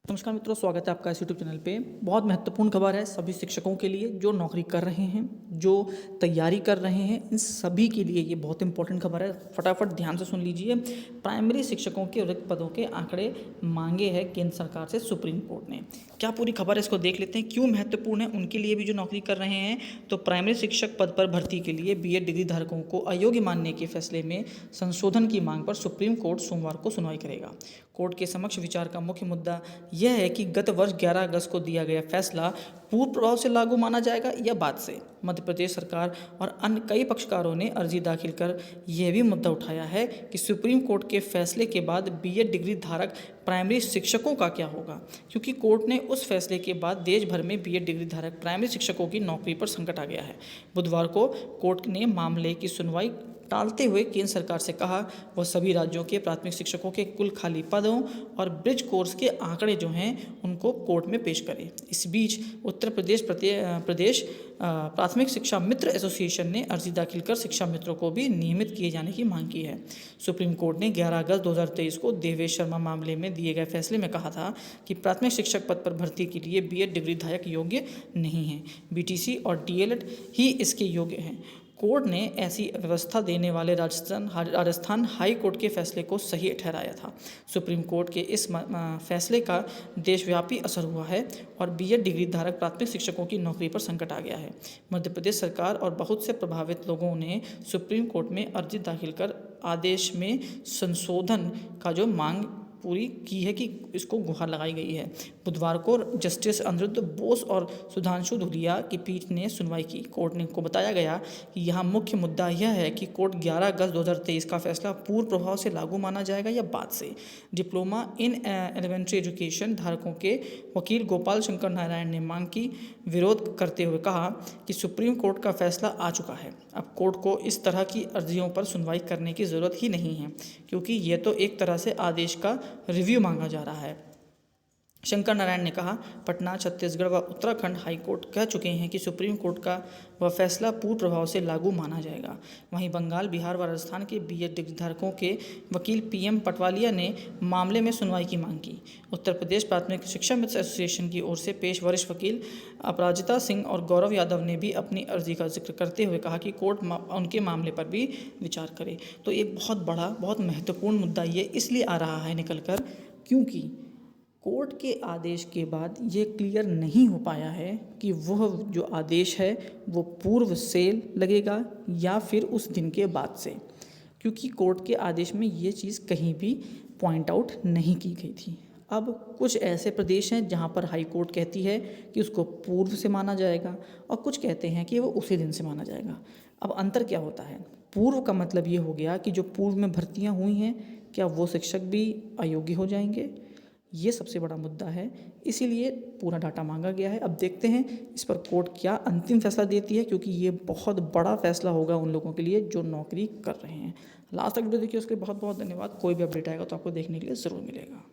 नमस्कार मित्रों, स्वागत है आपका इस यूट्यूब चैनल पे। बहुत महत्वपूर्ण खबर है सभी शिक्षकों के लिए जो नौकरी कर रहे हैं, जो तैयारी कर रहे हैं, इन सभी के लिए ये बहुत इंपॉर्टेंट खबर है। फटाफट ध्यान से सुन लीजिए। प्राइमरी शिक्षकों के रिक्त पदों के आंकड़े मांगे हैं केंद्र सरकार से सुप्रीम कोर्ट ने। क्या पूरी खबर है, इसको देख लेते हैं। क्यों महत्वपूर्ण है उनके लिए भी जो नौकरी कर रहे हैं। तो प्राइमरी शिक्षक पद पर भर्ती के लिए बीएड डिग्री धारकों को अयोग्य मानने के फैसले में संशोधन की मांग पर सुप्रीम कोर्ट सोमवार को सुनवाई करेगा। कोर्ट के समक्ष विचार का मुख्य मुद्दा यह है कि गत वर्ष 11 अगस्त को दिया गया फैसला पूर्व प्रभाव से लागू माना जाएगा या बाद से। मध्य प्रदेश सरकार और अन्य कई पक्षकारों ने अर्जी दाखिल कर यह भी मुद्दा उठाया है कि सुप्रीम कोर्ट के फैसले के बाद बीएड डिग्री धारक प्राइमरी शिक्षकों का क्या होगा, क्योंकि कोर्ट ने उस फैसले के बाद देश भर में बीएड डिग्री धारक प्राइमरी शिक्षकों की नौकरी पर संकट आ गया है। बुधवार को कोर्ट ने मामले की सुनवाई टालते हुए केंद्र सरकार से कहा वह सभी राज्यों के प्राथमिक शिक्षकों के कुल खाली पदों और ब्रिज कोर्स के आंकड़े जो हैं उनको कोर्ट में पेश करे। इस बीच उत्तर प्रदेश प्राथमिक शिक्षा मित्र एसोसिएशन ने अर्जी दाखिल कर शिक्षा मित्रों को भी नियमित किए जाने की मांग की है। सुप्रीम कोर्ट ने 11 अगस्त 2023 को देवेश शर्मा मामले में दिए गए फैसले में कहा था कि प्राथमिक शिक्षक पद पर भर्ती के लिए बीएड डिग्री धारक योग्य नहीं है, बीटीसी और डीएलएड ही इसके योग्य हैं। कोर्ट ने ऐसी व्यवस्था देने वाले राजस्थान हाई कोर्ट के फैसले को सही ठहराया था। सुप्रीम कोर्ट के इस फैसले का देशव्यापी असर हुआ है और बीएड डिग्री धारक प्राथमिक शिक्षकों की नौकरी पर संकट आ गया है। मध्य प्रदेश सरकार और बहुत से प्रभावित लोगों ने सुप्रीम कोर्ट में अर्जी दाखिल कर आदेश में संशोधन का जो मांग पूरी की है कि इसको गुहार लगाई गई है। बुधवार को जस्टिस अनिरुद्ध बोस और सुधांशु धूलिया की पीठ ने सुनवाई की। कोर्ट ने को बताया गया कि यहाँ मुख्य मुद्दा यह है कि कोर्ट 11 अगस्त 2023 का फैसला पूर्व प्रभाव से लागू माना जाएगा या बाद से। डिप्लोमा इन एलिमेंट्री एजुकेशन धारकों के वकील गोपाल शंकर नारायण ने मांग की विरोध करते हुए कहा कि सुप्रीम कोर्ट का फैसला आ चुका है, अब कोर्ट को इस तरह की अर्जियों पर सुनवाई करने की ज़रूरत ही नहीं है, क्योंकि ये तो एक तरह से आदेश का रिव्यू मांगा जा रहा है। शंकर नारायण ने कहा, पटना, छत्तीसगढ़ व उत्तराखंड हाईकोर्ट कह चुके हैं कि सुप्रीम कोर्ट का वह फैसला पूर्ण प्रभाव से लागू माना जाएगा। वहीं बंगाल, बिहार व राजस्थान के बीएड डिग्री धारकों के वकील पीएम पटवालिया ने मामले में सुनवाई की मांग की। उत्तर प्रदेश प्राथमिक शिक्षा मित्र एसोसिएशन की ओर से पेश वरिष्ठ वकील अपराजिता सिंह और गौरव यादव ने भी अपनी अर्जी का जिक्र करते हुए कहा कि कोर्ट उनके मामले पर भी विचार करे। तो एक बहुत बड़ा, बहुत महत्वपूर्ण मुद्दा ये इसलिए आ रहा है निकल कर, क्योंकि कोर्ट के आदेश के बाद ये क्लियर नहीं हो पाया है कि वह जो आदेश है वो पूर्व से लगेगा या फिर उस दिन के बाद से, क्योंकि कोर्ट के आदेश में ये चीज़ कहीं भी पॉइंट आउट नहीं की गई थी। अब कुछ ऐसे प्रदेश हैं जहाँ पर हाई कोर्ट कहती है कि उसको पूर्व से माना जाएगा और कुछ कहते हैं कि वो उसी दिन से माना जाएगा। अब अंतर क्या होता है? पूर्व का मतलब ये हो गया कि जो पूर्व में भर्तियाँ हुई हैं, क्या वो शिक्षक भी अयोग्य हो जाएंगे? ये सबसे बड़ा मुद्दा है, इसीलिए पूरा डाटा मांगा गया है। अब देखते हैं इस पर कोर्ट क्या अंतिम फैसला देती है, क्योंकि ये बहुत बड़ा फैसला होगा उन लोगों के लिए जो नौकरी कर रहे हैं। लास्ट तक वीडियो देखिए, उसके बहुत बहुत धन्यवाद। कोई भी अपडेट आएगा तो आपको देखने के लिए ज़रूर मिलेगा।